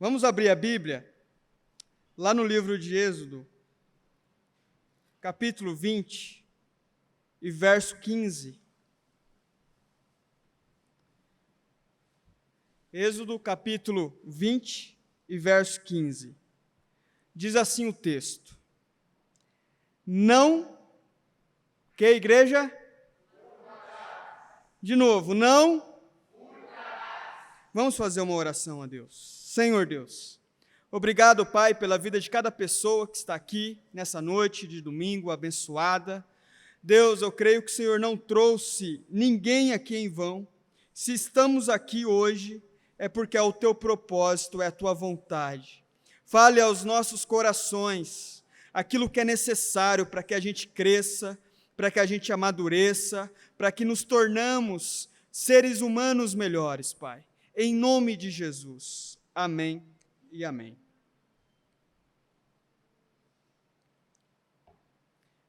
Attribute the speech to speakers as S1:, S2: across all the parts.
S1: Vamos abrir a Bíblia, lá no livro de Êxodo, capítulo 20 e verso 15. Êxodo, capítulo 20 e verso 15. Diz assim o texto: Não, que a igreja? De novo, não. Vamos fazer uma oração a Deus. Senhor Deus, obrigado, Pai, pela vida de cada pessoa que está aqui nessa noite de domingo abençoada. Deus, eu creio que o Senhor não trouxe ninguém aqui em vão. Se estamos aqui hoje, é porque é o teu propósito, é a tua vontade. Fale aos nossos corações aquilo que é necessário para que a gente cresça, para que a gente amadureça, para que nos tornamos seres humanos melhores, Pai. Em nome de Jesus. Amém e amém.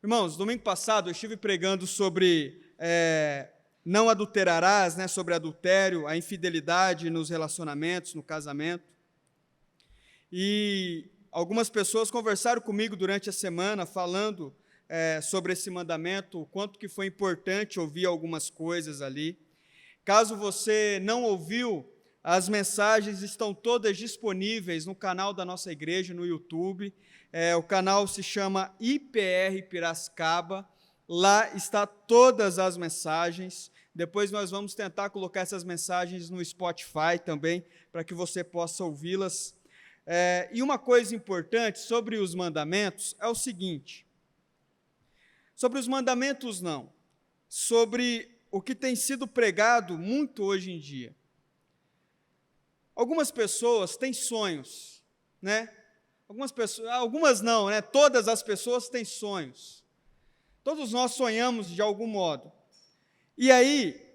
S1: Irmãos, domingo passado eu estive pregando sobre não adulterarás, sobre adultério, a infidelidade nos relacionamentos, no casamento. E algumas pessoas conversaram comigo durante a semana falando sobre esse mandamento, o quanto que foi importante ouvir algumas coisas ali. Caso você não ouviu, as mensagens estão todas disponíveis no canal da nossa igreja, no YouTube. O canal se chama IPR Piracicaba. Lá está todas as mensagens. Depois nós vamos tentar colocar essas mensagens no Spotify também, para que você possa ouvi-las. E uma coisa importante sobre os mandamentos é o seguinte: sobre os mandamentos não, sobre o que tem sido pregado muito hoje em dia. Algumas pessoas têm sonhos, algumas não, todas as pessoas têm sonhos. Todos nós sonhamos de algum modo. E aí,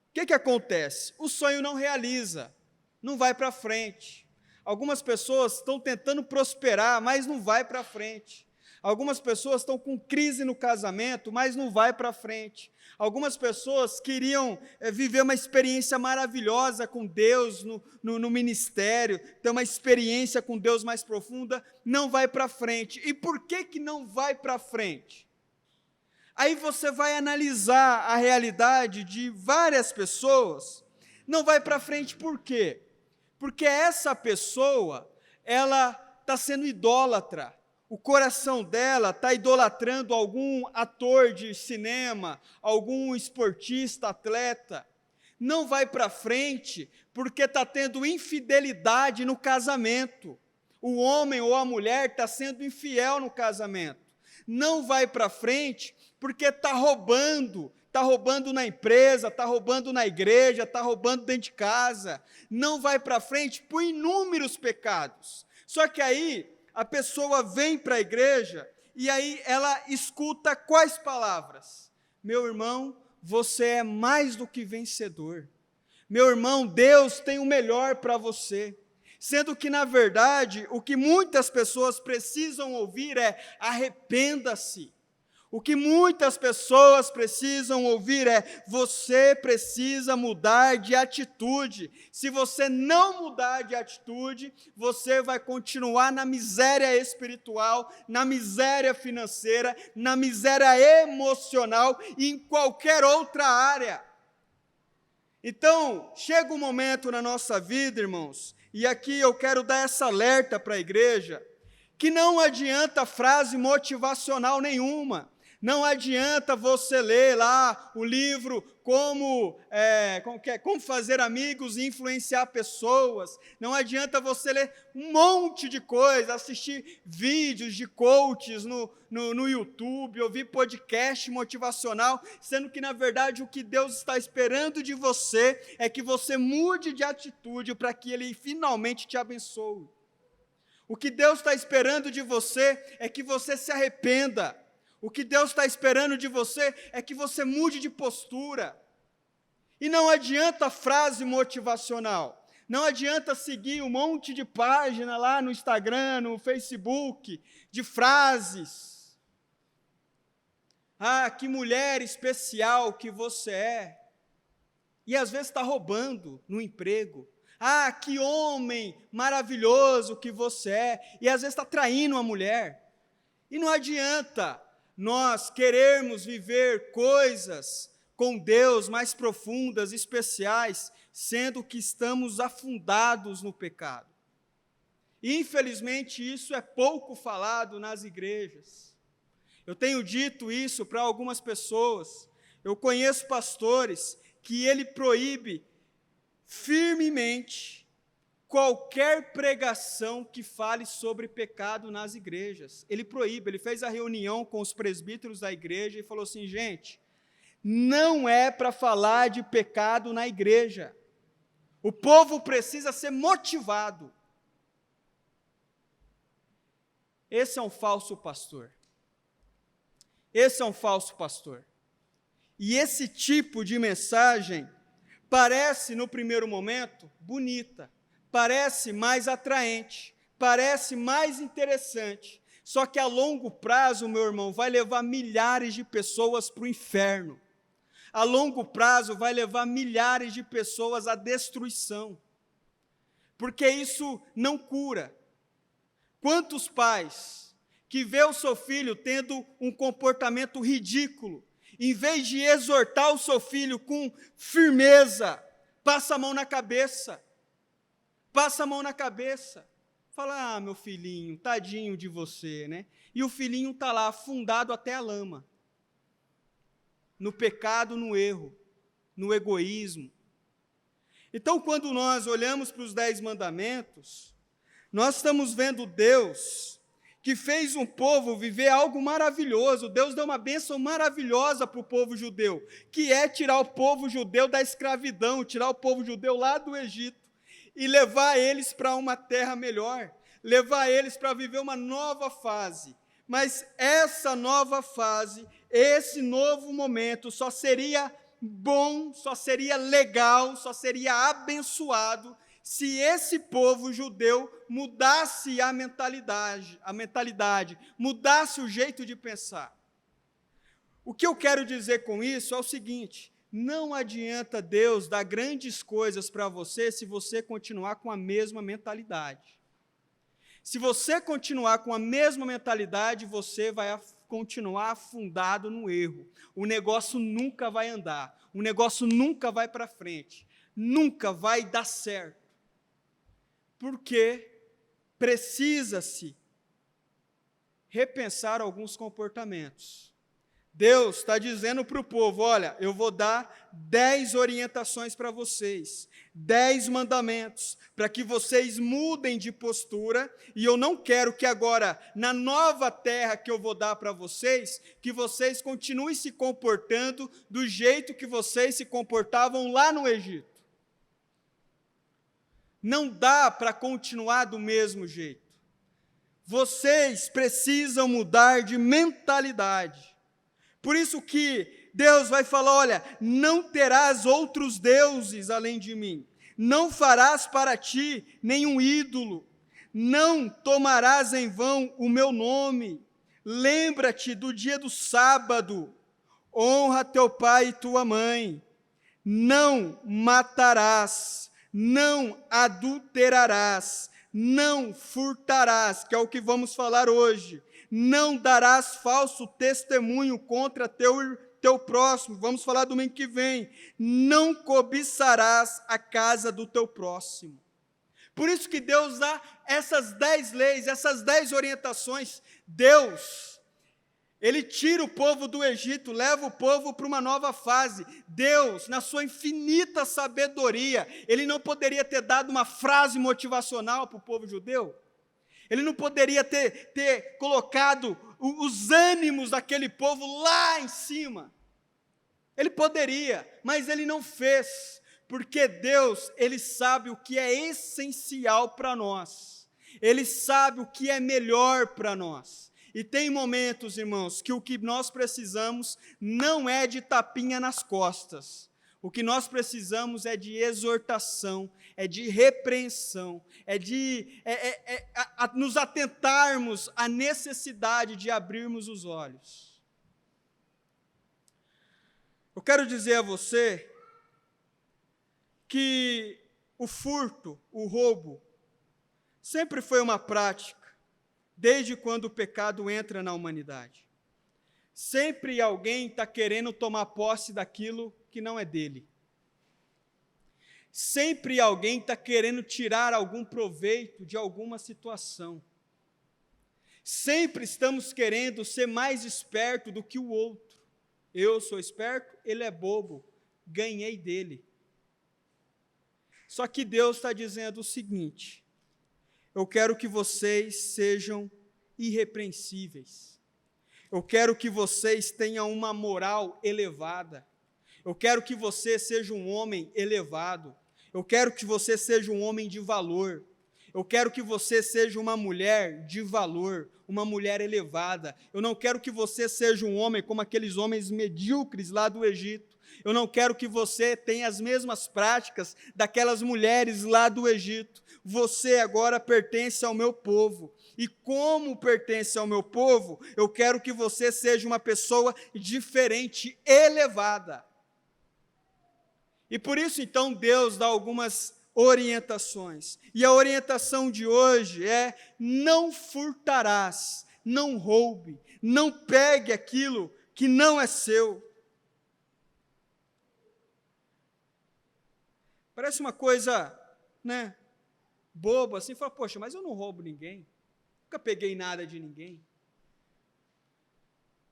S1: o que acontece? O sonho não realiza, não vai para frente. Algumas pessoas estão tentando prosperar, mas não vai para frente. Algumas pessoas estão com crise no casamento, mas não vai para frente. Algumas pessoas queriam viver uma experiência maravilhosa com Deus no ministério, ter uma experiência com Deus mais profunda, não vai para frente. E por que não vai para frente? Aí você vai analisar a realidade de várias pessoas, não vai para frente por quê? Porque essa pessoa, ela está sendo idólatra. O coração dela está idolatrando algum ator de cinema, algum esportista, atleta. Não vai para frente porque está tendo infidelidade no casamento. O homem ou a mulher está sendo infiel no casamento. Não vai para frente porque está roubando na empresa, está roubando na igreja, está roubando dentro de casa. Não vai para frente por inúmeros pecados. Só que aí a pessoa vem para a igreja e aí ela escuta quais palavras? Meu irmão, você é mais do que vencedor. Meu irmão, Deus tem o melhor para você. Sendo que, na verdade, o que muitas pessoas precisam ouvir é: arrependa-se. O que muitas pessoas precisam ouvir é: você precisa mudar de atitude. Se você não mudar de atitude, você vai continuar na miséria espiritual, na miséria financeira, na miséria emocional e em qualquer outra área. Então, chega um momento na nossa vida, irmãos, e aqui eu quero dar essa alerta para a igreja, que não adianta frase motivacional nenhuma. Não adianta você ler lá o livro Como Fazer Amigos e Influenciar Pessoas. Não adianta você ler um monte de coisa, assistir vídeos de coaches no YouTube, ouvir podcast motivacional, sendo que, na verdade, o que Deus está esperando de você é que você mude de atitude para que Ele finalmente te abençoe. O que Deus está esperando de você é que você se arrependa. O que Deus está esperando de você é que você mude de postura. E não adianta frase motivacional. Não adianta seguir um monte de página lá no Instagram, no Facebook, de frases. Ah, que mulher especial que você é. E às vezes está roubando no emprego. Ah, que homem maravilhoso que você é. E às vezes está traindo uma mulher. E não adianta nós querermos viver coisas com Deus mais profundas, especiais, sendo que estamos afundados no pecado. Infelizmente, isso é pouco falado nas igrejas. Eu tenho dito isso para algumas pessoas. Eu conheço pastores que ele proíbe firmemente qualquer pregação que fale sobre pecado nas igrejas. Ele proíbe, ele fez a reunião com os presbíteros da igreja e falou assim, gente, não é para falar de pecado na igreja. O povo precisa ser motivado. Esse é um falso pastor. Esse é um falso pastor. E esse tipo de mensagem parece, no primeiro momento, bonita, parece mais atraente, parece mais interessante, só que a longo prazo, meu irmão, vai levar milhares de pessoas para o inferno. A longo prazo vai levar milhares de pessoas à destruição, porque isso não cura. Quantos pais que vê o seu filho tendo um comportamento ridículo, em vez de exortar o seu filho com firmeza, passa a mão na cabeça, fala, meu filhinho, tadinho de você, né? E o filhinho está lá, afundado até a lama, no pecado, no erro, no egoísmo. Então, quando nós olhamos para os 10 mandamentos, nós estamos vendo Deus que fez um povo viver algo maravilhoso. Deus deu uma bênção maravilhosa para o povo judeu, que é tirar o povo judeu da escravidão, tirar o povo judeu lá do Egito e levar eles para uma terra melhor, levar eles para viver uma nova fase. Mas essa nova fase, esse novo momento só seria bom, só seria legal, só seria abençoado se esse povo judeu mudasse a mentalidade, mudasse o jeito de pensar. O que eu quero dizer com isso é o seguinte: não adianta Deus dar grandes coisas para você se você continuar com a mesma mentalidade. Se você continuar com a mesma mentalidade, você vai continuar afundado no erro. O negócio nunca vai andar, o negócio nunca vai para frente, nunca vai dar certo. Porque precisa-se repensar alguns comportamentos. Deus está dizendo para o povo, olha, eu vou dar 10 orientações para vocês, 10 mandamentos, para que vocês mudem de postura, e eu não quero que agora, na nova terra que eu vou dar para vocês, que vocês continuem se comportando do jeito que vocês se comportavam lá no Egito. Não dá para continuar do mesmo jeito. Vocês precisam mudar de mentalidade. Por isso que Deus vai falar, olha, não terás outros deuses além de mim. Não farás para ti nenhum ídolo. Não tomarás em vão o meu nome. Lembra-te do dia do sábado. Honra teu pai e tua mãe. Não matarás. Não adulterarás, não furtarás, que é o que vamos falar hoje, não darás falso testemunho contra teu próximo, vamos falar domingo que vem, não cobiçarás a casa do teu próximo. Por isso que Deus dá essas 10 leis, essas 10 orientações. Deus, Ele tira o povo do Egito, leva o povo para uma nova fase. Deus, na sua infinita sabedoria, Ele não poderia ter dado uma frase motivacional para o povo judeu? Ele não poderia ter colocado os ânimos daquele povo lá em cima? Ele poderia, mas Ele não fez, porque Deus, Ele sabe o que é essencial para nós. Ele sabe o que é melhor para nós. E tem momentos, irmãos, que o que nós precisamos não é de tapinha nas costas. O que nós precisamos é de exortação, é de repreensão, é de nos atentarmos à necessidade de abrirmos os olhos. Eu quero dizer a você que o furto, o roubo, sempre foi uma prática, desde quando o pecado entra na humanidade. Sempre alguém está querendo tomar posse daquilo que não é dele. Sempre alguém está querendo tirar algum proveito de alguma situação. Sempre estamos querendo ser mais esperto do que o outro. Eu sou esperto, ele é bobo, ganhei dele. Só que Deus está dizendo o seguinte: eu quero que vocês sejam irrepreensíveis. Eu quero que vocês tenham uma moral elevada. Eu quero que você seja um homem elevado. Eu quero que você seja um homem de valor. Eu quero que você seja uma mulher de valor, uma mulher elevada. Eu não quero que você seja um homem como aqueles homens medíocres lá do Egito. Eu não quero que você tenha as mesmas práticas daquelas mulheres lá do Egito. Você agora pertence ao meu povo. E como pertence ao meu povo, eu quero que você seja uma pessoa diferente, elevada. E por isso, então, Deus dá algumas orientações. E a orientação de hoje é: não furtarás, não roube, não pegue aquilo que não é seu. Parece uma coisa, boba assim, fala, poxa, mas eu não roubo ninguém, nunca peguei nada de ninguém.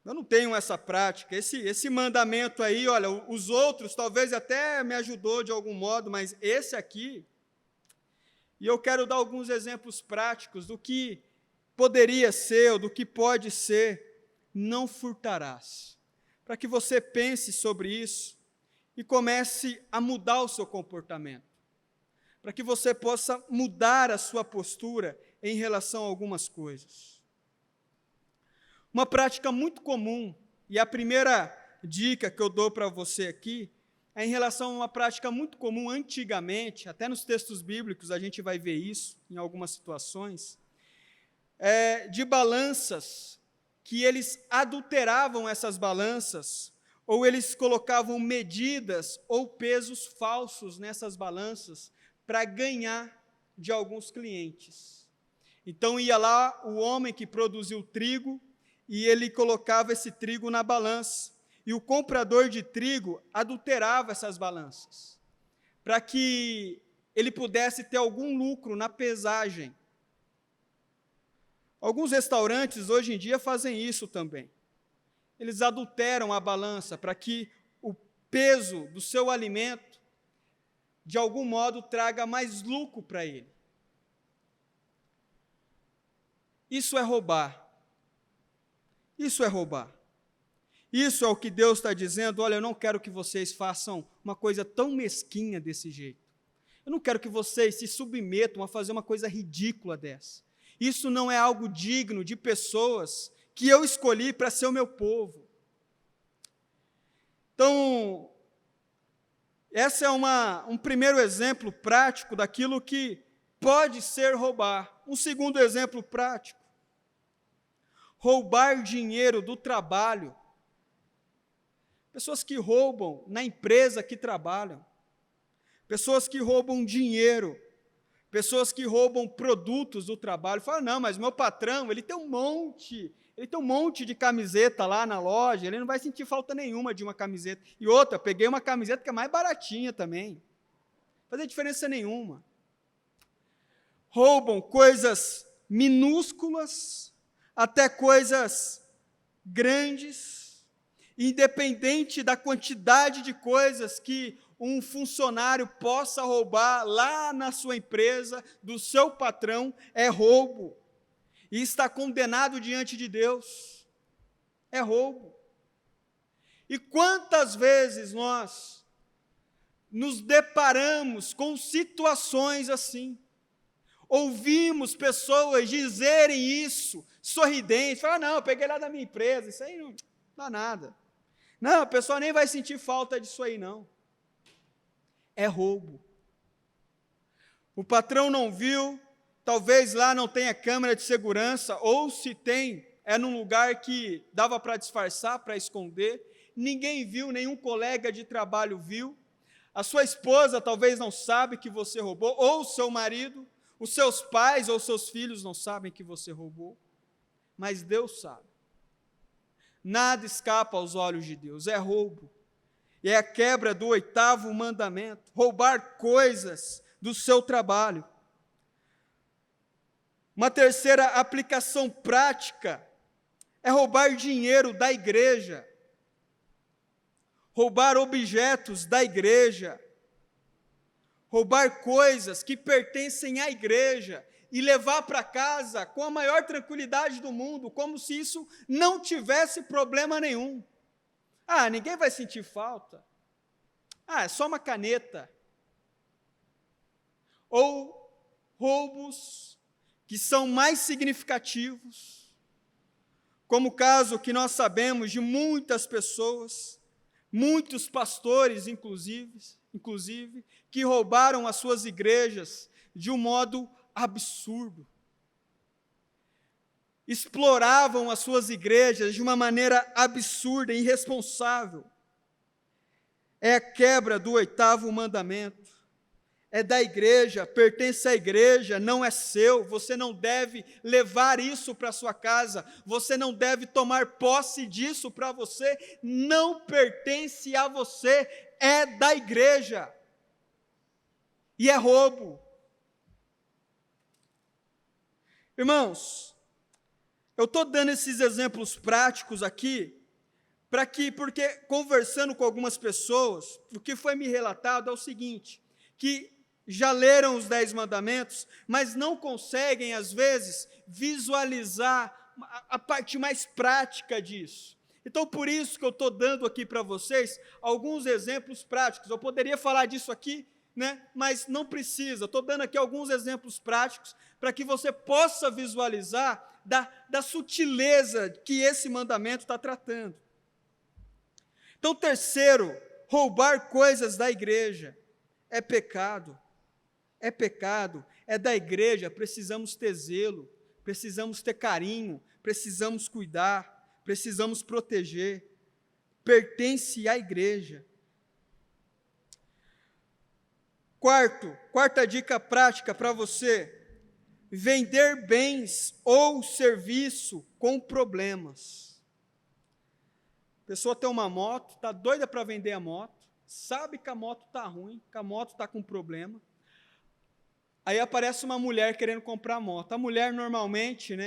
S1: Eu não tenho essa prática, esse mandamento aí, olha, os outros talvez até me ajudou de algum modo, mas esse aqui, e eu quero dar alguns exemplos práticos do que poderia ser, ou do que pode ser: não furtarás, para que você pense sobre isso e comece a mudar o seu comportamento, para que você possa mudar a sua postura em relação a algumas coisas. Uma prática muito comum, e a primeira dica que eu dou para você aqui, é em relação a uma prática muito comum antigamente, até nos textos bíblicos a gente vai ver isso em algumas situações, de balanças, que eles adulteravam essas balanças, ou eles colocavam medidas ou pesos falsos nessas balanças para ganhar de alguns clientes. Então ia lá o homem que produziu trigo, e ele colocava esse trigo na balança, e o comprador de trigo adulterava essas balanças, para que ele pudesse ter algum lucro na pesagem. Alguns restaurantes hoje em dia fazem isso também. Eles adulteram a balança para que o peso do seu alimento, de algum modo, traga mais lucro para ele. Isso é roubar. Isso é roubar. Isso é o que Deus está dizendo: olha, eu não quero que vocês façam uma coisa tão mesquinha desse jeito. Eu não quero que vocês se submetam a fazer uma coisa ridícula dessa. Isso não é algo digno de pessoas que eu escolhi para ser o meu povo. Então, esse é um primeiro exemplo prático daquilo que pode ser roubar. Um segundo exemplo prático: roubar dinheiro do trabalho. Pessoas que roubam na empresa que trabalham. Pessoas que roubam dinheiro. Pessoas que roubam produtos do trabalho. Falam, não, mas meu patrão, ele tem um monte de camiseta lá na loja, ele não vai sentir falta nenhuma de uma camiseta. E outra, eu peguei uma camiseta que é mais baratinha também. Não faz diferença nenhuma. Roubam coisas minúsculas, até coisas grandes, independente da quantidade de coisas que um funcionário possa roubar lá na sua empresa, do seu patrão, é roubo, e está condenado diante de Deus. É roubo. E quantas vezes nós nos deparamos com situações assim? Ouvimos pessoas dizerem isso, sorridentes, falar, não, eu peguei lá da minha empresa, isso aí não dá nada. Não, a pessoa nem vai sentir falta disso aí, não. É roubo. O patrão não viu, talvez lá não tenha câmera de segurança, ou se tem, é num lugar que dava para disfarçar, para esconder, ninguém viu, nenhum colega de trabalho viu. A sua esposa talvez não sabe que você roubou, ou o seu marido, os seus pais ou seus filhos não sabem que você roubou, mas Deus sabe. Nada escapa aos olhos de Deus, é roubo. E é a quebra do 8º mandamento, roubar coisas do seu trabalho. Uma terceira aplicação prática é roubar dinheiro da igreja, roubar objetos da igreja, roubar coisas que pertencem à igreja e levar para casa com a maior tranquilidade do mundo, como se isso não tivesse problema nenhum. Ah, ninguém vai sentir falta. Ah, é só uma caneta. Ou roubos que são mais significativos, como o caso que nós sabemos de muitas pessoas, muitos pastores, inclusive, que roubaram as suas igrejas de um modo absurdo. Exploravam as suas igrejas de uma maneira absurda, irresponsável. É a quebra do 8º mandamento. É da igreja, pertence à igreja, não é seu. Você não deve levar isso para sua casa. Você não deve tomar posse disso para você. Não pertence a você, é da igreja. E é roubo. Irmãos, eu estou dando esses exemplos práticos aqui, porque conversando com algumas pessoas, o que foi me relatado é o seguinte, que já leram os 10 mandamentos, mas não conseguem, às vezes, visualizar a parte mais prática disso. Então, por isso que eu estou dando aqui para vocês alguns exemplos práticos. Eu poderia falar disso aqui, mas não precisa. Estou dando aqui alguns exemplos práticos para que você possa visualizar da sutileza que esse mandamento está tratando. Então, terceiro, roubar coisas da igreja é pecado. É pecado, é da igreja, precisamos ter zelo, precisamos ter carinho, precisamos cuidar, precisamos proteger. Pertence à igreja. Quarta dica prática para você: vender bens ou serviço com problemas. A pessoa tem uma moto, está doida para vender a moto, sabe que a moto está ruim, que a moto está com problema. Aí aparece uma mulher querendo comprar a moto. A mulher normalmente,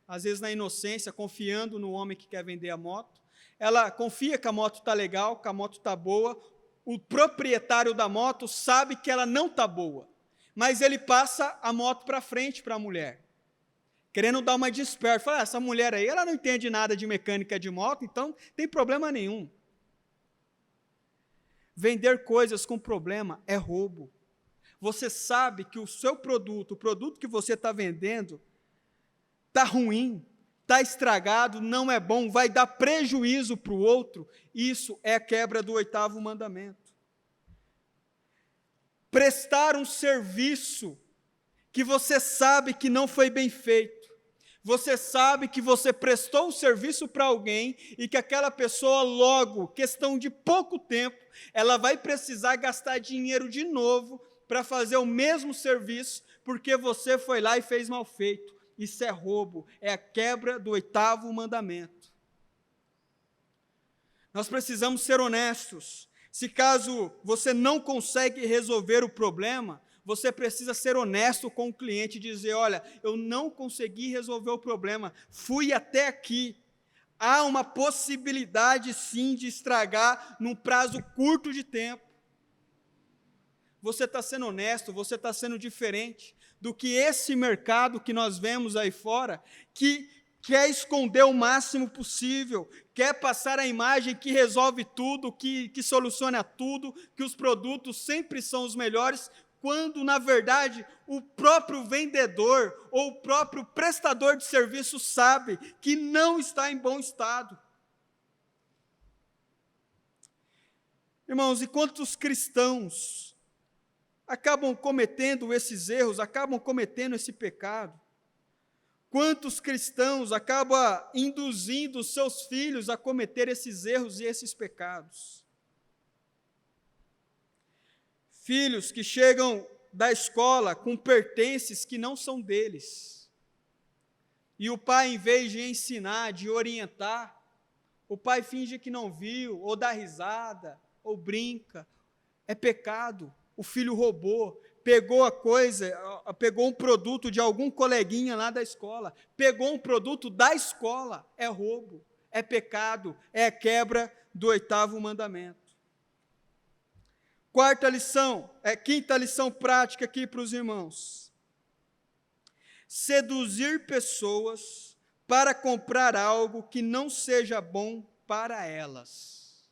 S1: às vezes na inocência, confiando no homem que quer vender a moto, ela confia que a moto está legal, que a moto está boa. O proprietário da moto sabe que ela não está boa, mas ele passa a moto para frente para a mulher, querendo dar uma desperta. Fala, essa mulher aí, ela não entende nada de mecânica de moto, então não tem problema nenhum. Vender coisas com problema é roubo. Você sabe que o seu produto, o produto que você está vendendo, está ruim, está estragado, não é bom, vai dar prejuízo para o outro. Isso é a quebra do 8º mandamento. Prestar um serviço que você sabe que não foi bem feito. Você sabe que você prestou um serviço para alguém e que aquela pessoa logo, questão de pouco tempo, ela vai precisar gastar dinheiro de novo para fazer o mesmo serviço, porque você foi lá e fez mal feito. Isso é roubo, é a quebra do 8º mandamento. Nós precisamos ser honestos. Se caso você não consegue resolver o problema, você precisa ser honesto com o cliente e dizer, olha, eu não consegui resolver o problema, fui até aqui. Há uma possibilidade sim de estragar num prazo curto de tempo. Você está sendo honesto, você está sendo diferente do que esse mercado que nós vemos aí fora, que quer esconder o máximo possível, quer passar a imagem que resolve tudo, que soluciona tudo, que os produtos sempre são os melhores, quando, na verdade, o próprio vendedor ou o próprio prestador de serviço sabe que não está em bom estado. Irmãos, e quantos cristãos acabam cometendo esses erros, acabam cometendo esse pecado? Quantos cristãos acabam induzindo os seus filhos a cometer esses erros e esses pecados? Filhos que chegam da escola com pertences que não são deles. E o pai, em vez de ensinar, de orientar, o pai finge que não viu, ou dá risada, ou brinca. É pecado. O filho roubou, pegou a coisa, pegou um produto de algum coleguinha lá da escola, pegou um produto da escola. É roubo, é pecado, é quebra do 8º mandamento. Quinta lição prática aqui para os irmãos. Seduzir pessoas para comprar algo que não seja bom para elas.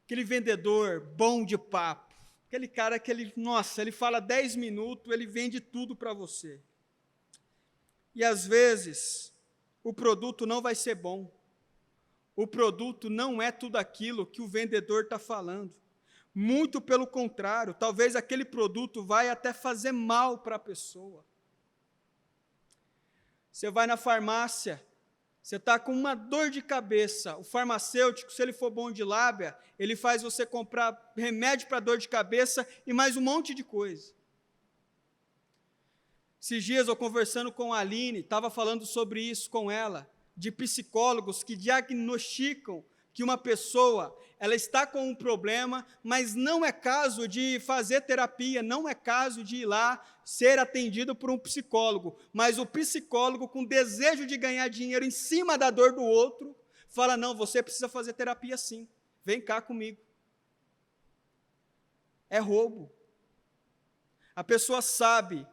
S1: Aquele vendedor bom de papo, aquele cara que ele fala 10 minutos, ele vende tudo para você. E às vezes, o produto não vai ser bom. O produto não é tudo aquilo que o vendedor está falando. Muito pelo contrário, talvez aquele produto vai até fazer mal para a pessoa. Você vai na farmácia, você está com uma dor de cabeça, o farmacêutico, se ele for bom de lábia, ele faz você comprar remédio para dor de cabeça e mais um monte de coisa. Esses dias eu conversando com a Aline, estava falando sobre isso com ela, de psicólogos que diagnosticam que uma pessoa, ela está com um problema, mas não é caso de fazer terapia, não é caso de ir lá ser atendido por um psicólogo, mas o psicólogo, com desejo de ganhar dinheiro em cima da dor do outro, fala, não, você precisa fazer terapia sim, vem cá comigo. É roubo. A pessoa sabe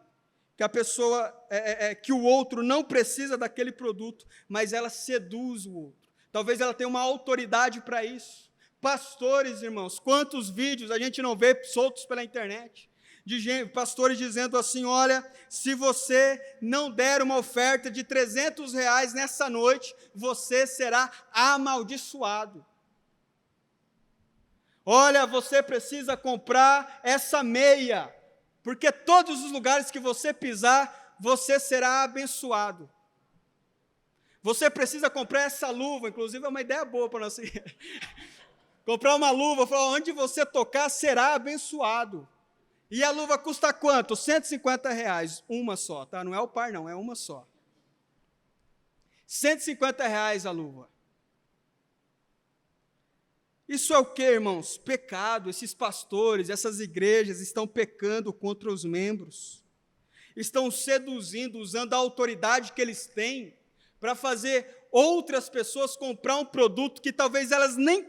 S1: que o outro não precisa daquele produto, mas ela seduz o outro. Talvez ela tenha uma autoridade para isso. Pastores, irmãos, quantos vídeos a gente não vê soltos pela internet, de pastores dizendo assim, olha, se você não der uma oferta de R$300 nessa noite, você será amaldiçoado. Olha, você precisa comprar essa meia, porque todos os lugares que você pisar, você será abençoado. Você precisa comprar essa luva, inclusive é uma ideia boa para nós. Comprar uma luva, falar, onde você tocar será abençoado. E a luva custa quanto? R$150, uma só, tá? Não é o par não, é uma só. R$150 a luva. Isso é o que, irmãos? Pecado. Esses pastores, essas igrejas estão pecando contra os membros. Estão seduzindo, usando a autoridade que eles têm para fazer outras pessoas comprar um produto que talvez elas nem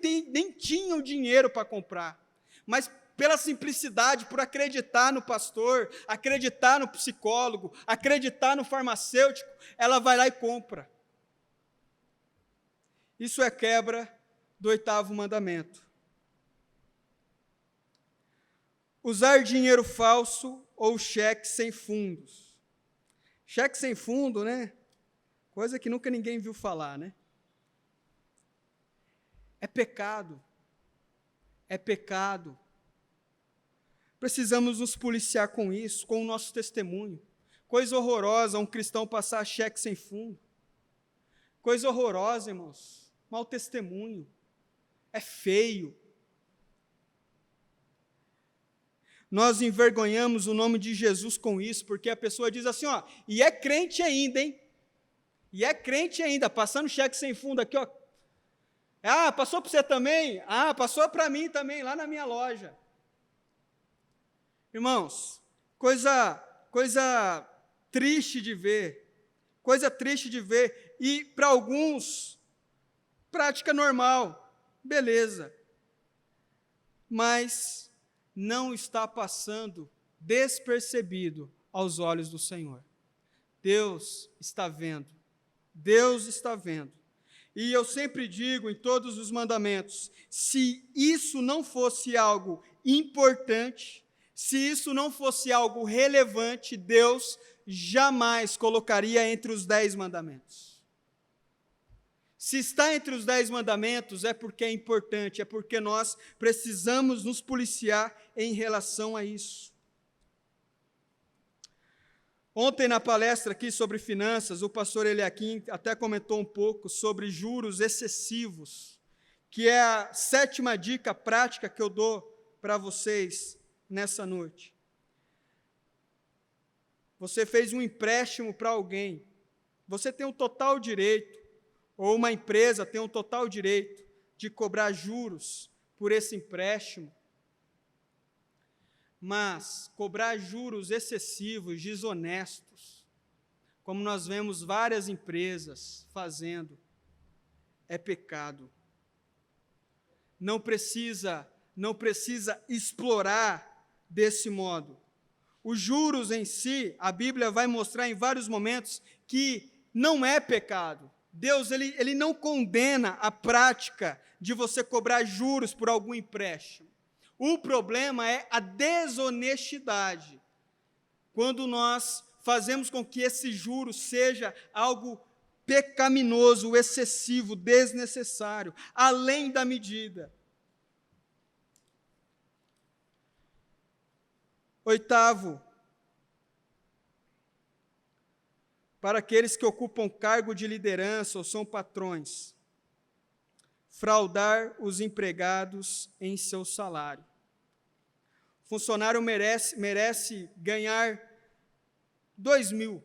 S1: tinham dinheiro para comprar. Mas pela simplicidade, por acreditar no pastor, acreditar no psicólogo, acreditar no farmacêutico, ela vai lá e compra. Isso é quebra do 8º mandamento. Usar dinheiro falso ou cheque sem fundos. Cheque sem fundo, né? Coisa que nunca ninguém viu falar, né? É pecado. É pecado. Precisamos nos policiar com isso, com o nosso testemunho. Coisa horrorosa um cristão passar cheque sem fundo. Coisa horrorosa, irmãos. Mau testemunho. É feio. Nós envergonhamos o nome de Jesus com isso, porque a pessoa diz assim, ó, e é crente ainda, hein? E é crente ainda, passando cheque sem fundo aqui, ó. Ah, passou para você também? Ah, passou para mim também, lá na minha loja. Irmãos, coisa triste de ver. Coisa triste de ver. E para alguns, prática normal. Beleza. Mas não está passando despercebido aos olhos do Senhor. Deus está vendo. Deus está vendo. E eu sempre digo em todos os mandamentos, se isso não fosse algo importante, se isso não fosse algo relevante, Deus jamais colocaria entre os 10 mandamentos. Se está entre os 10 mandamentos, é porque é importante, é porque nós precisamos nos policiar em relação a isso. Ontem, na palestra aqui sobre finanças, o pastor Eliakim até comentou um pouco sobre juros excessivos que é a 7ª dica prática que eu dou para vocês nessa noite. Você fez um empréstimo para alguém, você tem o total direito, ou uma empresa tem o total direito de cobrar juros por esse empréstimo, mas cobrar juros excessivos, desonestos, como nós vemos várias empresas fazendo, é pecado. Não precisa explorar desse modo. Os juros em si, a Bíblia vai mostrar em vários momentos que não é pecado. Deus ele não condena a prática de você cobrar juros por algum empréstimo. O problema é a desonestidade. Quando nós fazemos com que esse juro seja algo pecaminoso, excessivo, desnecessário, além da medida. 8º, para aqueles que ocupam cargo de liderança ou são patrões, fraudar os empregados em seu salário. O funcionário merece ganhar 2.000.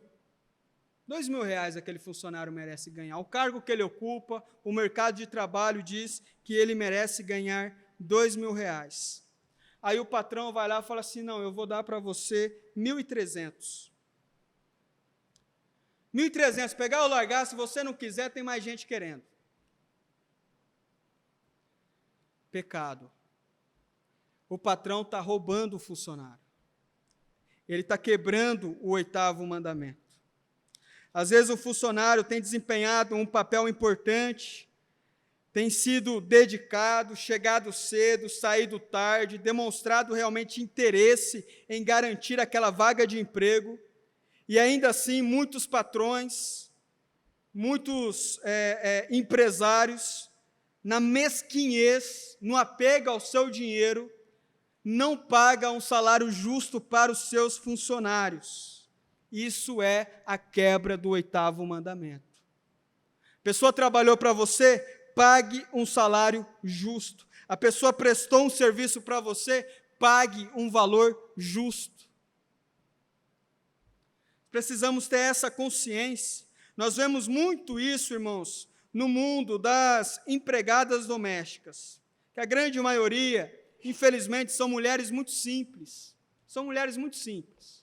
S1: R$2.000 aquele funcionário merece ganhar. O cargo que ele ocupa, o mercado de trabalho diz que ele merece ganhar R$2.000. Aí o patrão vai lá e fala assim, não, eu vou dar para você 1.300. 1.300, pegar ou largar, se você não quiser, tem mais gente querendo. Pecado. O patrão está roubando o funcionário. Ele está quebrando o 8º mandamento. Às vezes o funcionário tem desempenhado um papel importante, tem sido dedicado, chegado cedo, saído tarde, demonstrado realmente interesse em garantir aquela vaga de emprego, e ainda assim muitos patrões, muitos empresários, na mesquinhez, no apego ao seu dinheiro, não pagam um salário justo para os seus funcionários. Isso é a quebra do 8º mandamento. A pessoa trabalhou para você, pague um salário justo. A pessoa prestou um serviço para você, pague um valor justo. Precisamos ter essa consciência. Nós vemos muito isso, irmãos, no mundo das empregadas domésticas, que a grande maioria, infelizmente, são mulheres muito simples. São mulheres muito simples.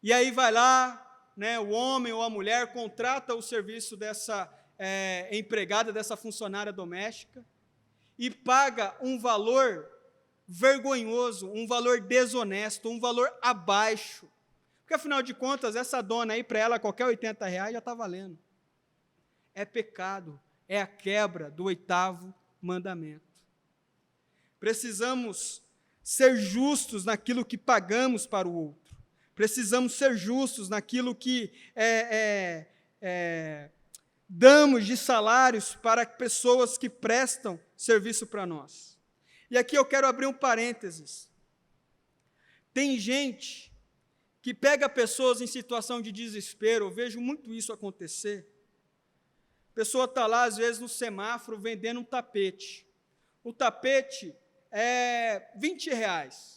S1: E aí vai lá, né, o homem ou a mulher contrata o serviço dessa empregada, dessa funcionária doméstica, e paga um valor vergonhoso, um valor desonesto, um valor abaixo. Porque, afinal de contas, essa dona aí, para ela, qualquer R$80 já está valendo. É pecado, é a quebra do 8º mandamento. Precisamos ser justos naquilo que pagamos para o outro. Precisamos ser justos naquilo que damos de salários para pessoas que prestam serviço para nós. E aqui eu quero abrir um parênteses. Tem gente que pega pessoas em situação de desespero, eu vejo muito isso acontecer. A pessoa está lá, às vezes, no semáforo, vendendo um tapete. O tapete é R$20.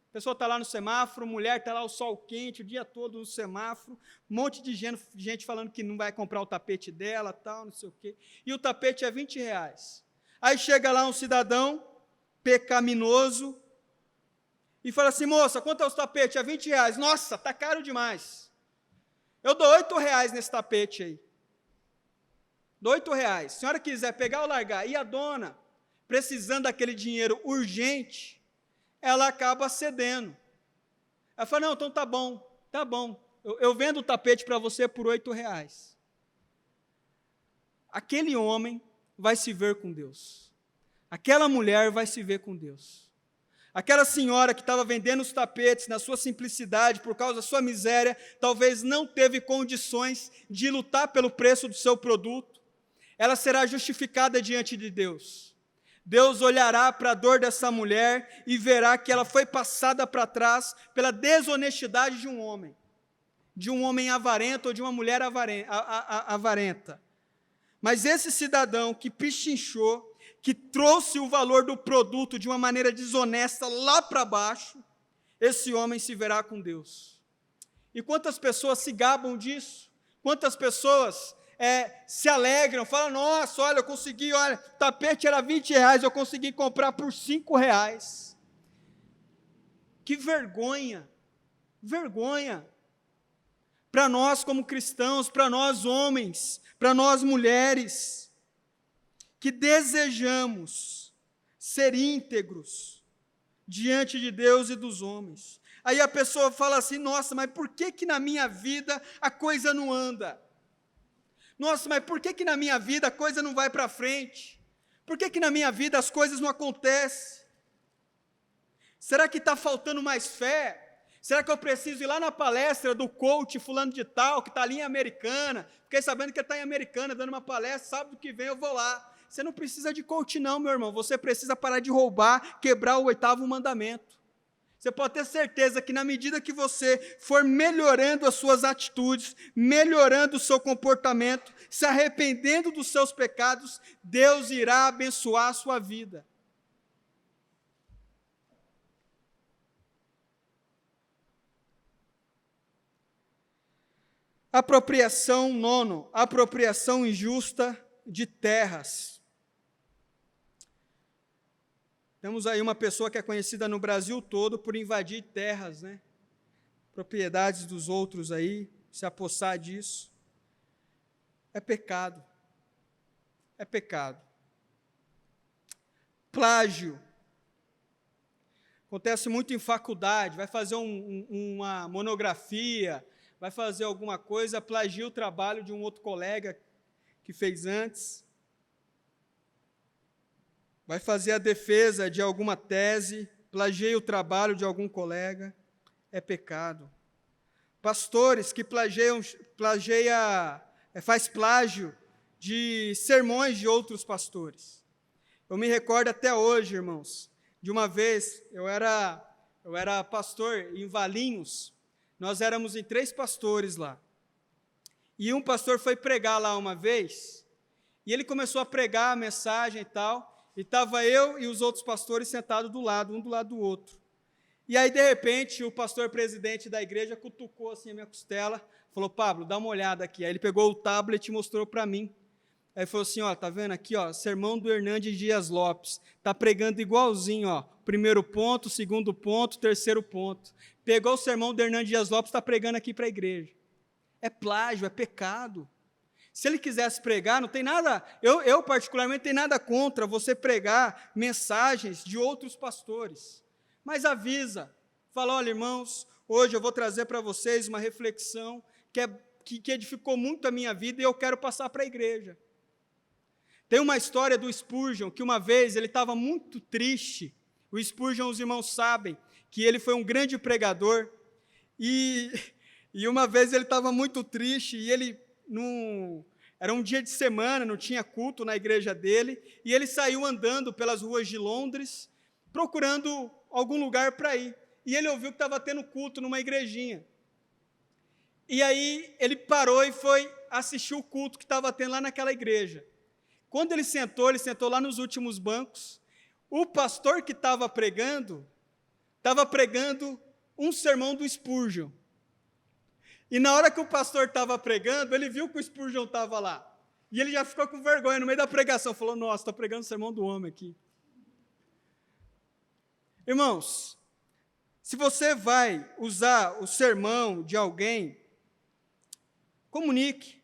S1: A pessoa está lá no semáforo, mulher está lá, o sol quente, o dia todo no semáforo, um monte de gente falando que não vai comprar o tapete dela, tal, não sei o quê. E o tapete é R$20. Aí chega lá um cidadão pecaminoso e fala assim, moça, quanto é o tapete? É R$20. Nossa, está caro demais. Eu dou R$8 nesse tapete aí. Dou R$8. Se a senhora quiser pegar ou largar, e a dona, precisando daquele dinheiro urgente, ela acaba cedendo. Ela fala, não, então tá bom, eu vendo o tapete para você por R$8. Aquele homem vai se ver com Deus. Aquela mulher vai se ver com Deus. Aquela senhora que estava vendendo os tapetes na sua simplicidade, por causa da sua miséria, talvez não teve condições de lutar pelo preço do seu produto. Ela será justificada diante de Deus. Deus olhará para a dor dessa mulher e verá que ela foi passada para trás pela desonestidade de um homem avarento ou de uma mulher avarenta. Mas esse cidadão que pichinchou, que trouxe o valor do produto de uma maneira desonesta lá para baixo, esse homem se verá com Deus. E quantas pessoas se gabam disso? Quantas pessoas se alegram, falam, nossa, olha, eu consegui, olha, o tapete era R$20, eu consegui comprar por R$5. Que vergonha, vergonha. Para nós como cristãos, para nós homens, para nós mulheres, que desejamos ser íntegros diante de Deus e dos homens. Aí a pessoa fala assim, nossa, mas por que na minha vida a coisa não anda? Nossa, mas por que na minha vida a coisa não vai para frente? Por que na minha vida as coisas não acontecem? Será que está faltando mais fé? Será que eu preciso ir lá na palestra do coach fulano de tal, que está ali em Americana? Fiquei sabendo que ele está em Americana, dando uma palestra, sábado que vem eu vou lá. Você não precisa de coach não, meu irmão. Você precisa parar de roubar, quebrar o 8º mandamento. Você pode ter certeza que na medida que você for melhorando as suas atitudes, melhorando o seu comportamento, se arrependendo dos seus pecados, Deus irá abençoar a sua vida. Apropriação, 9, apropriação injusta de terras. Temos aí uma pessoa que é conhecida no Brasil todo por invadir terras, né? Propriedades dos outros aí, se apossar disso. É pecado. É pecado. Plágio. Acontece muito em faculdade, vai fazer uma monografia, vai fazer alguma coisa, plagia o trabalho de um outro colega que fez antes, vai fazer a defesa de alguma tese, plagia o trabalho de algum colega, é pecado. Pastores que faz plágio de sermões de outros pastores. Eu me recordo até hoje, irmãos, de uma vez, eu era pastor em Valinhos. Nós éramos em 3 pastores lá. E um pastor foi pregar lá uma vez, e ele começou a pregar a mensagem e tal, e estava eu e os outros pastores sentados do lado, um do lado do outro. E aí, de repente, o pastor presidente da igreja cutucou assim a minha costela, falou, Pablo, dá uma olhada aqui. Aí ele pegou o tablet e mostrou para mim. Aí falou assim, ó, tá vendo aqui, ó, sermão do Hernandes Dias Lopes, tá pregando igualzinho, ó, primeiro ponto, segundo ponto, terceiro ponto. Pegou o sermão do Hernandes Dias Lopes, está pregando aqui para a igreja. É plágio, é pecado. Se ele quisesse pregar, não tem nada, eu particularmente tenho nada contra você pregar mensagens de outros pastores, mas avisa, fala, olha irmãos, hoje eu vou trazer para vocês uma reflexão que edificou muito a minha vida e eu quero passar para a igreja. Tem uma história do Spurgeon, que uma vez ele estava muito triste. O Spurgeon, os irmãos sabem, que ele foi um grande pregador, e uma vez ele estava muito triste, e ele, era um dia de semana, não tinha culto na igreja dele, e ele saiu andando pelas ruas de Londres, procurando algum lugar para ir, e ele ouviu que estava tendo culto numa igrejinha, e aí ele parou e foi assistir o culto que estava tendo lá naquela igreja. Quando ele sentou lá nos últimos bancos. O pastor que estava pregando um sermão do Spurgeon. E na hora que o pastor estava pregando, ele viu que o Spurgeon estava lá. E ele já ficou com vergonha no meio da pregação. Falou, nossa, estou pregando o sermão do homem aqui. Irmãos, se você vai usar o sermão de alguém, comunique.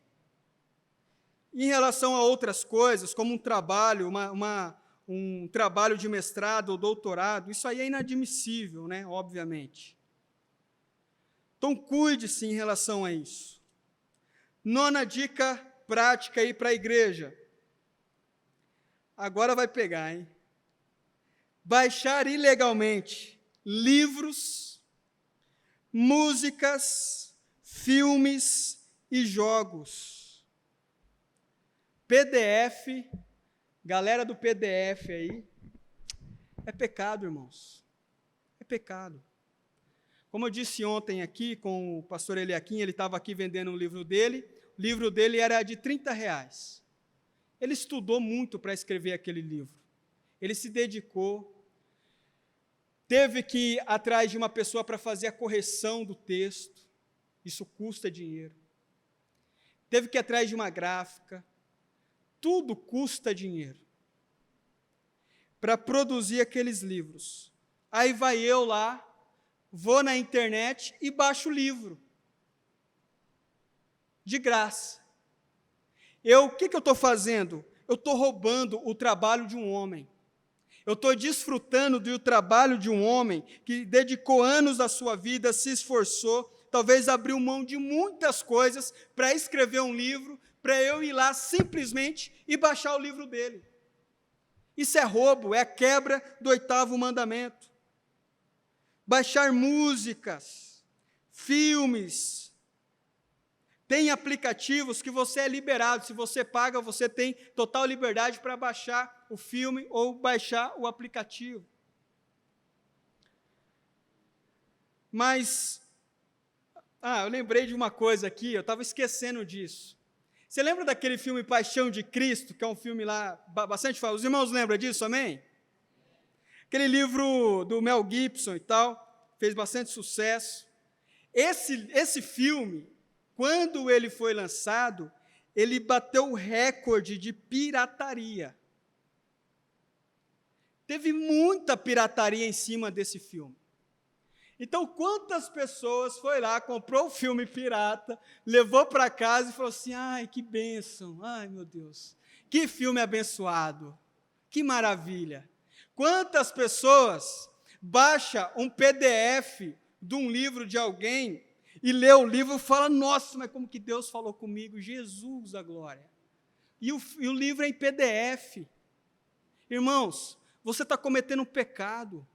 S1: Em relação a outras coisas, como um trabalho, um trabalho de mestrado ou doutorado, isso aí é inadmissível, né? Obviamente. Então, cuide-se em relação a isso. 9ª dica prática aí para a igreja. Agora vai pegar, hein? Baixar ilegalmente livros, músicas, filmes e jogos. PDF, galera do PDF aí, é pecado, irmãos, é pecado. Como eu disse ontem aqui com o pastor Eliakim, ele estava aqui vendendo um livro dele, o livro dele era de R$30. Ele estudou muito para escrever aquele livro. ele se dedicou, teve que ir atrás de uma pessoa para fazer a correção do texto, isso custa dinheiro. Teve que ir atrás de uma gráfica, tudo custa dinheiro para produzir aqueles livros. Aí vai eu lá, vou na internet e baixo o livro, de graça. O que eu estou fazendo? Eu estou roubando o trabalho de um homem. Eu estou desfrutando do trabalho de um homem que dedicou anos da sua vida, se esforçou, talvez abriu mão de muitas coisas para escrever um livro, para eu ir lá simplesmente e baixar o livro dele. Isso é roubo, é a quebra do 8º mandamento. Baixar músicas, filmes. Tem aplicativos que você é liberado, se você paga, você tem total liberdade para baixar o filme ou baixar o aplicativo. Mas, eu lembrei de uma coisa aqui, eu estava esquecendo disso. Você lembra daquele filme Paixão de Cristo, que é um filme lá bastante famoso? Os irmãos lembram disso, amém? Aquele livro do Mel Gibson e tal, fez bastante sucesso. Esse filme, quando ele foi lançado, ele bateu o recorde de pirataria. Teve muita pirataria em cima desse filme. Então, quantas pessoas foi lá, comprou o filme pirata, levou para casa e falou assim, ai, que bênção, ai, meu Deus, que filme abençoado, que maravilha. Quantas pessoas baixam um PDF de um livro de alguém e lê o livro e fala, nossa, mas como que Deus falou comigo, Jesus, a glória. E o livro é em PDF. Irmãos, você está cometendo um pecado.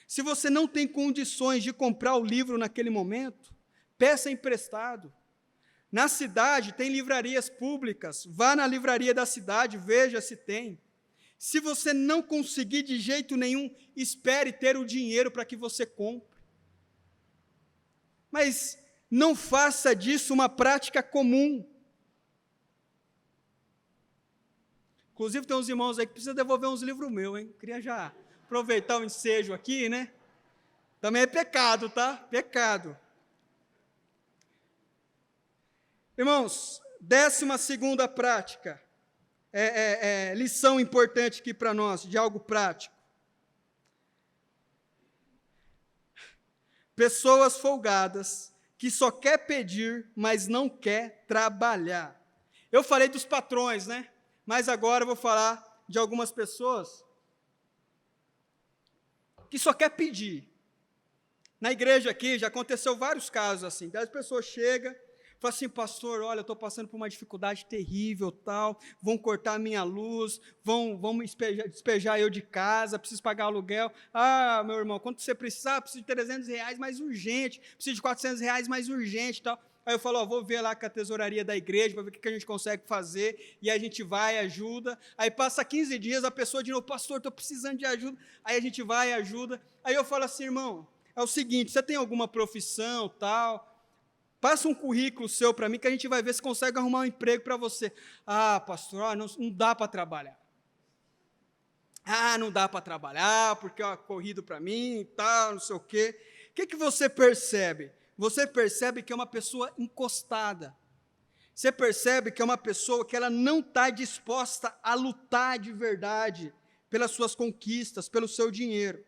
S1: Se você não tem condições de comprar o livro naquele momento, peça emprestado. Na cidade tem livrarias públicas, vá na livraria da cidade, veja se tem. Se você não conseguir de jeito nenhum, espere ter o dinheiro para que você compre. Mas não faça disso uma prática comum. Inclusive tem uns irmãos aí que precisam devolver uns livros meus, hein? Queria já aproveitar o ensejo aqui, né? Também é pecado, tá? Pecado. Irmãos, 12ª prática, lição importante aqui para nós, de algo prático. Pessoas folgadas, que só quer pedir, mas não quer trabalhar. Eu falei dos patrões, né? Mas agora eu vou falar de algumas pessoas que só quer pedir. Na igreja aqui já aconteceu vários casos assim. As pessoas chegam, falam assim, pastor, olha, eu estou passando por uma dificuldade terrível, tal, vão cortar a minha luz, vão despejar eu de casa, preciso pagar aluguel. Ah, meu irmão, quanto você precisar? Preciso de R$300 mais urgente, preciso de R$400 mais urgente, tal. Aí eu falo, vou ver lá com a tesouraria da igreja, para ver o que a gente consegue fazer, e a gente vai, ajuda. Aí passa 15 dias, a pessoa de novo, pastor, estou precisando de ajuda. Aí a gente vai, ajuda. Aí eu falo assim, irmão, é o seguinte, você tem alguma profissão, tal? Passa um currículo seu para mim, que a gente vai ver se consegue arrumar um emprego para você. Ah, pastor, não dá para trabalhar. Ah, não dá para trabalhar, porque é corrido para mim e tal, não sei o quê. O que você percebe? Você percebe que é uma pessoa encostada. Você percebe que é uma pessoa que ela não está disposta a lutar de verdade pelas suas conquistas, pelo seu dinheiro.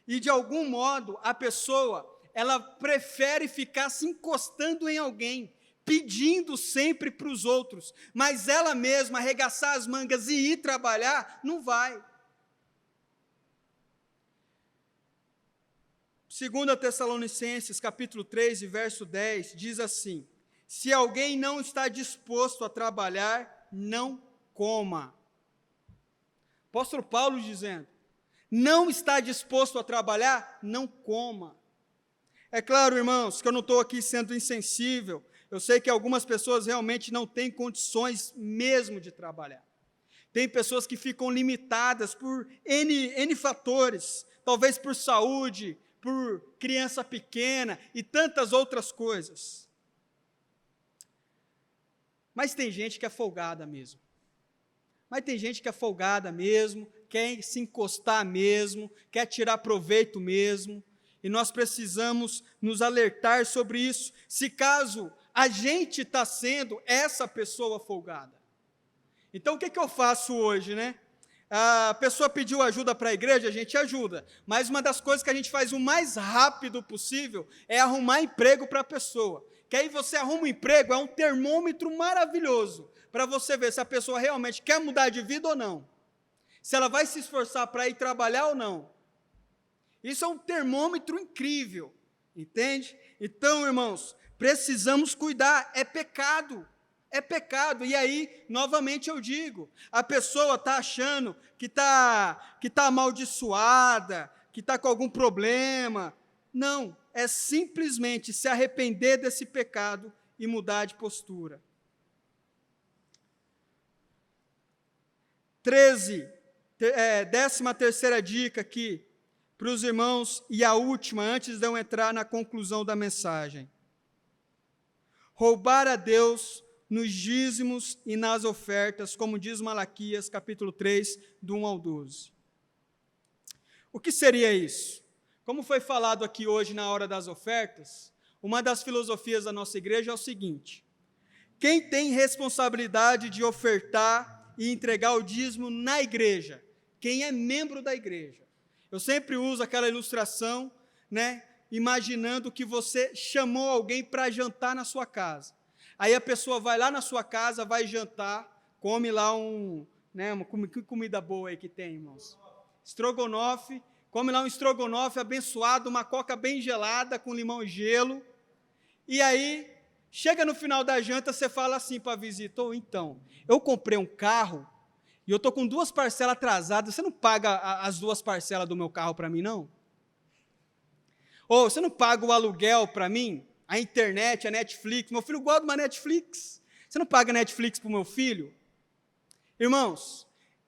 S1: E, de algum modo, a pessoa, ela prefere ficar se encostando em alguém, pedindo sempre para os outros, mas ela mesma arregaçar as mangas e ir trabalhar, não vai. 2 Tessalonicenses, capítulo 3, verso 10, diz assim, se alguém não está disposto a trabalhar, não coma. Apóstolo Paulo dizendo, não está disposto a trabalhar, não coma. É claro, irmãos, que eu não estou aqui sendo insensível, eu sei que algumas pessoas realmente não têm condições mesmo de trabalhar. Tem pessoas que ficam limitadas por N fatores, talvez por saúde, por criança pequena e tantas outras coisas. Mas tem gente que é folgada mesmo. quer se encostar mesmo, quer tirar proveito mesmo, e nós precisamos nos alertar sobre isso, se caso a gente está sendo essa pessoa folgada. Então, o que eu faço hoje, né? A pessoa pediu ajuda para a igreja, a gente ajuda, mas uma das coisas que a gente faz o mais rápido possível é arrumar emprego para a pessoa, que aí você arruma um emprego, é um termômetro maravilhoso, para você ver se a pessoa realmente quer mudar de vida ou não, se ela vai se esforçar para ir trabalhar ou não. Isso é um termômetro incrível, entende? Então, irmãos, precisamos cuidar, é pecado, e aí, novamente eu digo, a pessoa está achando que tá amaldiçoada, que está com algum problema, não, é simplesmente se arrepender desse pecado e mudar de postura. 13ª dica aqui, para os irmãos, e a última, antes de eu entrar na conclusão da mensagem. Roubar a Deus nos dízimos e nas ofertas, como diz Malaquias, capítulo 3, do 1 ao 12. O que seria isso? Como foi falado aqui hoje na hora das ofertas, uma das filosofias da nossa igreja é o seguinte: quem tem responsabilidade de ofertar e entregar o dízimo na igreja? Quem é membro da igreja. Eu sempre uso aquela ilustração, né, imaginando que você chamou alguém para jantar na sua casa. Aí a pessoa vai lá na sua casa, vai jantar, come lá que comida boa aí que tem, irmãos? Estrogonofe, come lá um estrogonofe abençoado, uma coca bem gelada com limão e gelo, e aí, chega no final da janta, você fala assim para a visita: então, eu comprei um carro, e eu estou com 2 parcelas atrasadas, você não paga as 2 parcelas do meu carro para mim, não? Ou você não paga o aluguel para mim? A internet, a Netflix, meu filho gosta de uma Netflix, você não paga Netflix para o meu filho? Irmãos,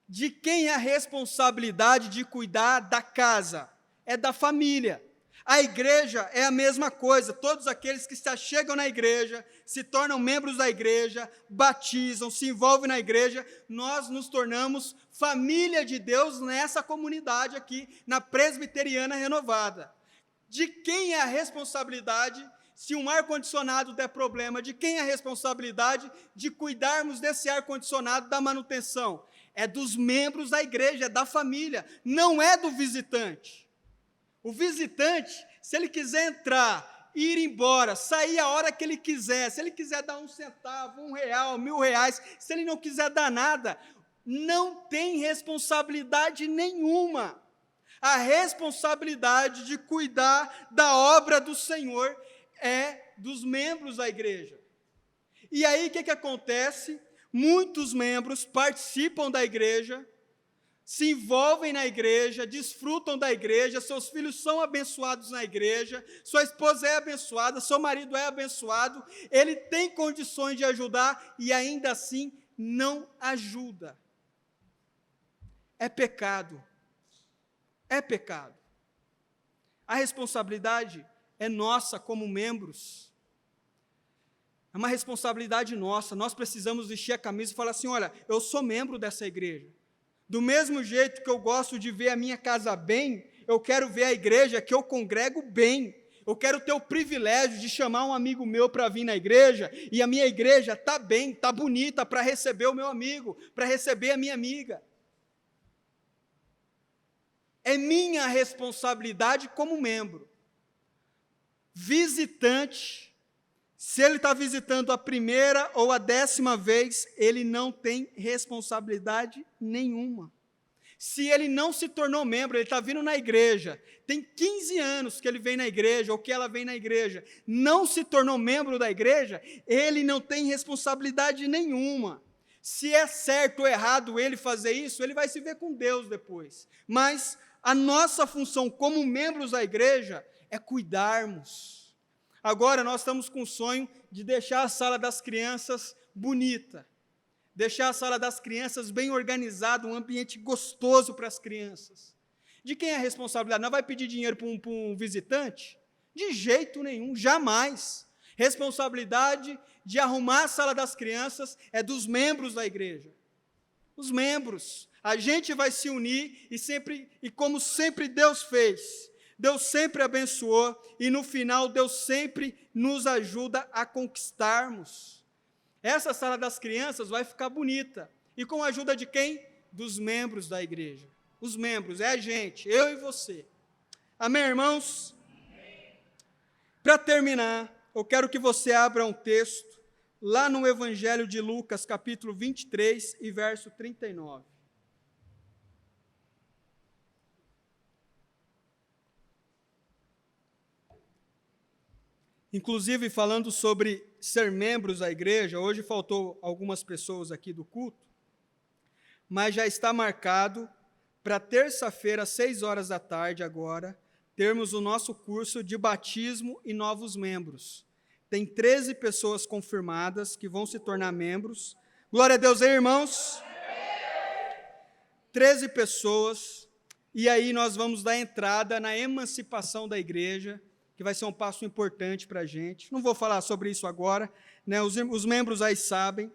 S1: de quem é a responsabilidade de cuidar da casa? É da família. A igreja é a mesma coisa, todos aqueles que se chegam na igreja, se tornam membros da igreja, batizam, se envolvem na igreja, nós nos tornamos família de Deus nessa comunidade aqui, na Presbiteriana Renovada. De quem é a responsabilidade? Se um ar-condicionado der problema, de quem é a responsabilidade de cuidarmos desse ar-condicionado, da manutenção? É dos membros da igreja, é da família, não é do visitante. O visitante, se ele quiser entrar, ir embora, sair a hora que ele quiser, se ele quiser dar 1 centavo, R$1, R$1.000, se ele não quiser dar nada, não tem responsabilidade nenhuma. A responsabilidade de cuidar da obra do Senhor é dos membros da igreja. E aí o que acontece? Muitos membros participam da igreja, se envolvem na igreja, desfrutam da igreja, seus filhos são abençoados na igreja, sua esposa é abençoada, seu marido é abençoado, ele tem condições de ajudar e ainda assim não ajuda. É pecado. É pecado. A responsabilidade é nossa como membros. É uma responsabilidade nossa. Nós precisamos vestir a camisa e falar assim: olha, eu sou membro dessa igreja. Do mesmo jeito que eu gosto de ver a minha casa bem, eu quero ver a igreja que eu congrego bem. Eu quero ter o privilégio de chamar um amigo meu para vir na igreja, e a minha igreja está bem, está bonita para receber o meu amigo, para receber a minha amiga. É minha responsabilidade como membro. Visitante, se ele está visitando a 1ª ou a 10ª vez, ele não tem responsabilidade nenhuma. Se ele não se tornou membro, ele está vindo na igreja, tem 15 anos que ele vem na igreja, ou que ela vem na igreja, não se tornou membro da igreja, ele não tem responsabilidade nenhuma. Se é certo ou errado ele fazer isso, ele vai se ver com Deus depois. Mas a nossa função como membros da igreja é cuidarmos. Agora nós estamos com o sonho de deixar a sala das crianças bonita, deixar a sala das crianças bem organizada, um ambiente gostoso para as crianças. De quem é a responsabilidade? Não vai pedir dinheiro para um visitante? De jeito nenhum, jamais. Responsabilidade de arrumar a sala das crianças é dos membros da igreja. Os membros. A gente vai se unir e como sempre Deus fez, Deus sempre abençoou e no final Deus sempre nos ajuda a conquistarmos. Essa sala das crianças vai ficar bonita. E com a ajuda de quem? Dos membros da igreja. Os membros, é a gente, eu e você. Amém, irmãos? Para terminar, eu quero que você abra um texto lá no Evangelho de Lucas, capítulo 23 e verso 39. Inclusive, falando sobre ser membros da igreja, hoje faltou algumas pessoas aqui do culto, mas já está marcado para terça-feira, às 6 horas da tarde agora, termos o nosso curso de batismo e novos membros. Tem 13 pessoas confirmadas que vão se tornar membros. Glória a Deus aí, irmãos. 13 pessoas, e aí nós vamos dar entrada na emancipação da igreja, que vai ser um passo importante para a gente. Não vou falar sobre isso agora, né? Os membros aí sabem.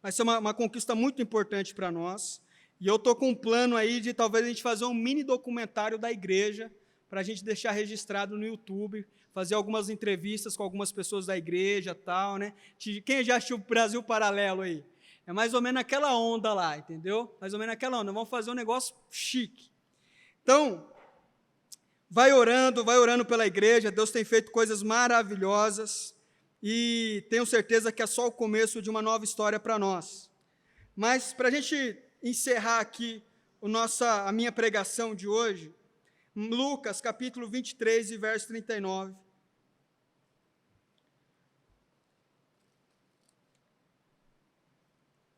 S1: Vai ser uma conquista muito importante para nós. E eu estou com um plano aí de talvez a gente fazer um mini documentário da igreja, para a gente deixar registrado no YouTube, fazer algumas entrevistas com algumas pessoas da igreja, tal, né? Quem já assistiu Brasil Paralelo aí? É mais ou menos aquela onda lá, entendeu? Mais ou menos aquela onda. Vamos fazer um negócio chique. Então, vai orando pela igreja. Deus tem feito coisas maravilhosas e tenho certeza que é só o começo de uma nova história para nós. Mas, para a gente encerrar aqui a minha pregação de hoje, Lucas, capítulo 23 e verso 39.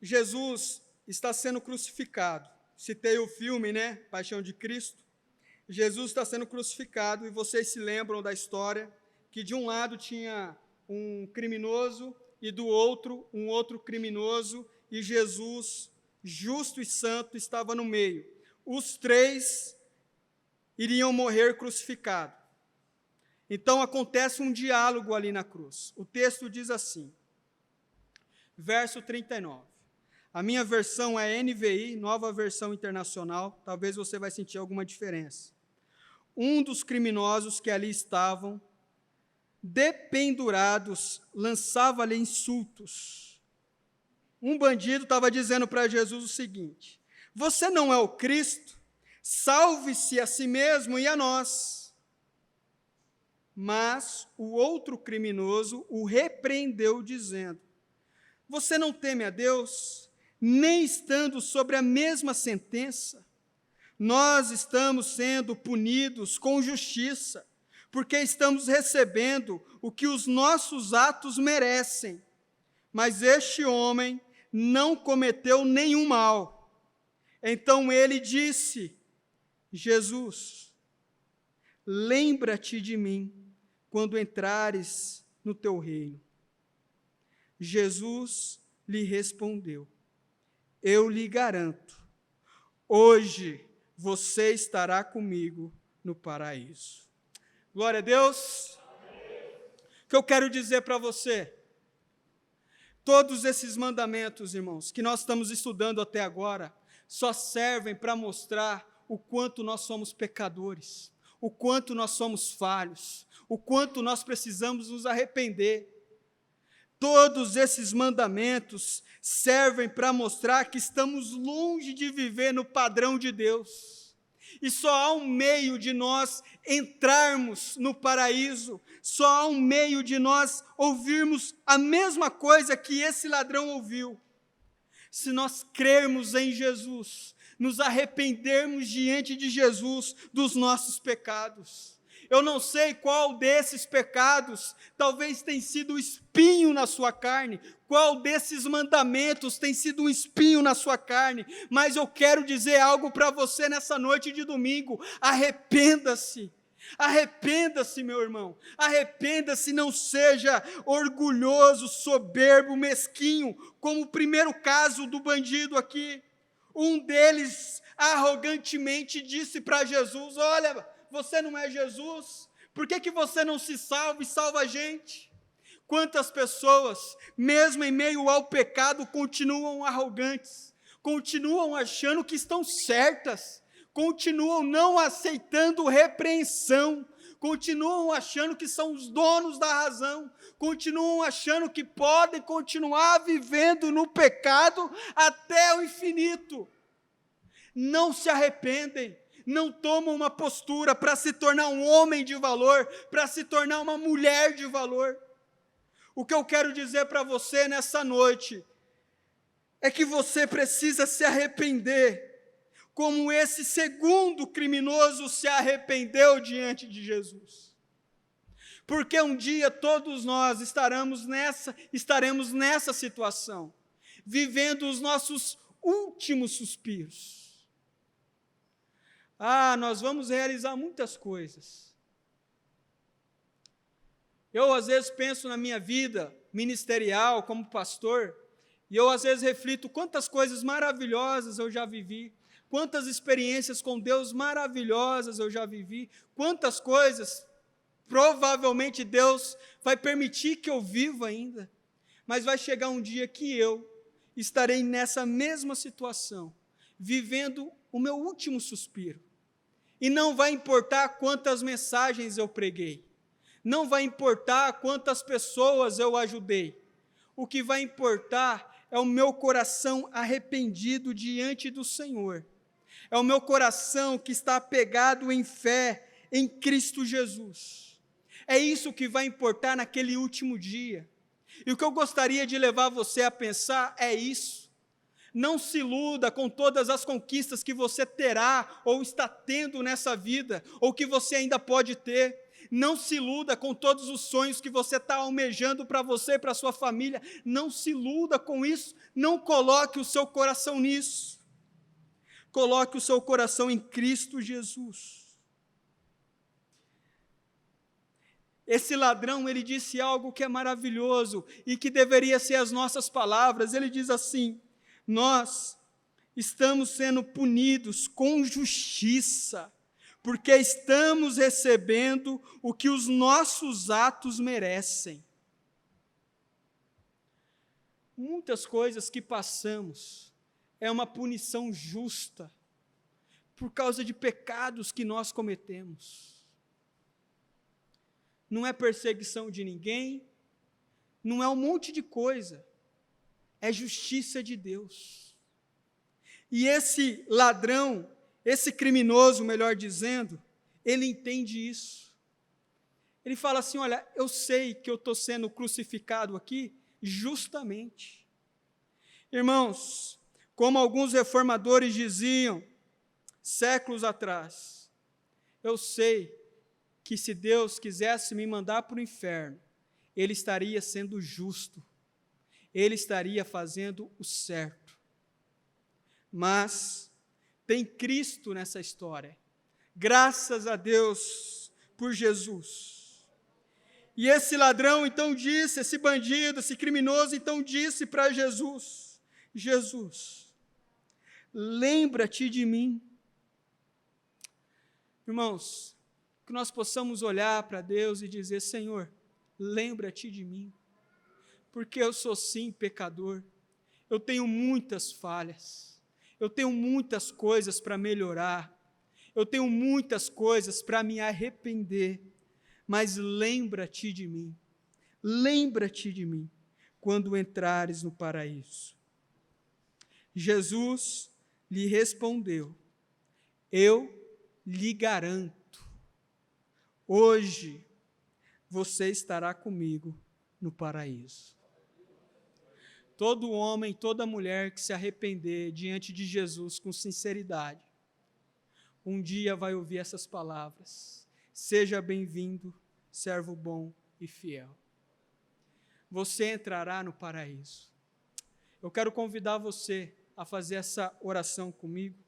S1: Jesus está sendo crucificado. Citei o filme, né? Paixão de Cristo. Jesus está sendo crucificado e vocês se lembram da história que de um lado tinha um criminoso e do outro um outro criminoso e Jesus, justo e santo, estava no meio. Os três iriam morrer crucificados. Então acontece um diálogo ali na cruz. O texto diz assim, verso 39. A minha versão é NVI, Nova Versão Internacional, talvez você vai sentir alguma diferença. Um dos criminosos que ali estavam, dependurados, lançava-lhe insultos. Um bandido estava dizendo para Jesus o seguinte: você não é o Cristo? Salve-se a si mesmo e a nós. Mas o outro criminoso o repreendeu, dizendo: você não teme a Deus, nem estando sobre a mesma sentença? Nós estamos sendo punidos com justiça, porque estamos recebendo o que os nossos atos merecem. Mas este homem não cometeu nenhum mal. Então ele disse: Jesus, lembra-te de mim quando entrares no teu reino. Jesus lhe respondeu: eu lhe garanto, hoje você estará comigo no paraíso. Glória a Deus. O que eu quero dizer para você, todos esses mandamentos, irmãos, que nós estamos estudando até agora, só servem para mostrar o quanto nós somos pecadores, o quanto nós somos falhos, o quanto nós precisamos nos arrepender. Todos esses mandamentos servem para mostrar que estamos longe de viver no padrão de Deus. E só há um meio de nós entrarmos no paraíso, só há um meio de nós ouvirmos a mesma coisa que esse ladrão ouviu. Se nós crermos em Jesus, nos arrependermos diante de Jesus dos nossos pecados. Eu não sei qual desses pecados talvez tenha sido um espinho na sua carne, qual desses mandamentos tem sido um espinho na sua carne, mas eu quero dizer algo para você nessa noite de domingo: arrependa-se. Arrependa-se, meu irmão, arrependa-se, não seja orgulhoso, soberbo, mesquinho, como o primeiro caso do bandido aqui. Um deles arrogantemente disse para Jesus: olha, você não é Jesus? Por que você não se salva e salva a gente? Quantas pessoas, mesmo em meio ao pecado, continuam arrogantes? continuam achando que estão certas, continuam não aceitando repreensão, continuam achando que são os donos da razão, continuam achando que podem continuar vivendo no pecado até o infinito. Não se arrependem, não tomam uma postura para se tornar um homem de valor, para se tornar uma mulher de valor. O que eu quero dizer para você nessa noite é que você precisa se arrepender, como esse segundo criminoso se arrependeu diante de Jesus. Porque um dia todos nós estaremos nessa situação, vivendo os nossos últimos suspiros. Nós vamos realizar muitas coisas. Eu, às vezes, penso na minha vida ministerial como pastor, e eu, às vezes, reflito quantas coisas maravilhosas eu já vivi, quantas experiências com Deus maravilhosas eu já vivi, quantas coisas provavelmente Deus vai permitir que eu viva ainda, mas vai chegar um dia que eu estarei nessa mesma situação, vivendo o meu último suspiro. E não vai importar quantas mensagens eu preguei, não vai importar quantas pessoas eu ajudei, o que vai importar é o meu coração arrependido diante do Senhor, é o meu coração que está apegado em fé em Cristo Jesus, é isso que vai importar naquele último dia. E o que eu gostaria de levar você a pensar é isso. Não se iluda com todas as conquistas que você terá ou está tendo nessa vida, ou que você ainda pode ter. Não se iluda com todos os sonhos que você está almejando para você e para a sua família. Não se iluda com isso. Não coloque o seu coração nisso. Coloque o seu coração em Cristo Jesus. Esse ladrão, ele disse algo que é maravilhoso e que deveria ser as nossas palavras. Ele diz assim: nós estamos sendo punidos com justiça, porque estamos recebendo o que os nossos atos merecem. Muitas coisas que passamos é uma punição justa, por causa de pecados que nós cometemos. Não é perseguição de ninguém, não é um monte de coisa, é justiça de Deus. E esse ladrão, esse criminoso, melhor dizendo, ele entende isso. Ele fala assim: olha, eu sei que eu estou sendo crucificado aqui justamente. Irmãos, como alguns reformadores diziam séculos atrás, eu sei que se Deus quisesse me mandar para o inferno, Ele estaria sendo justo, Ele estaria fazendo o certo. Mas tem Cristo nessa história, graças a Deus por Jesus. E esse ladrão então disse, esse bandido, esse criminoso então disse para Jesus: Jesus, lembra-te de mim. Irmãos, que nós possamos olhar para Deus e dizer: Senhor, lembra-te de mim, porque eu sou sim pecador, eu tenho muitas falhas, eu tenho muitas coisas para melhorar, eu tenho muitas coisas para me arrepender, mas lembra-te de mim quando entrares no paraíso. Jesus lhe respondeu: eu lhe garanto, hoje você estará comigo no paraíso. Todo homem, toda mulher que se arrepender diante de Jesus com sinceridade, um dia vai ouvir essas palavras: seja bem-vindo, servo bom e fiel. Você entrará no paraíso. Eu quero convidar você a fazer essa oração comigo.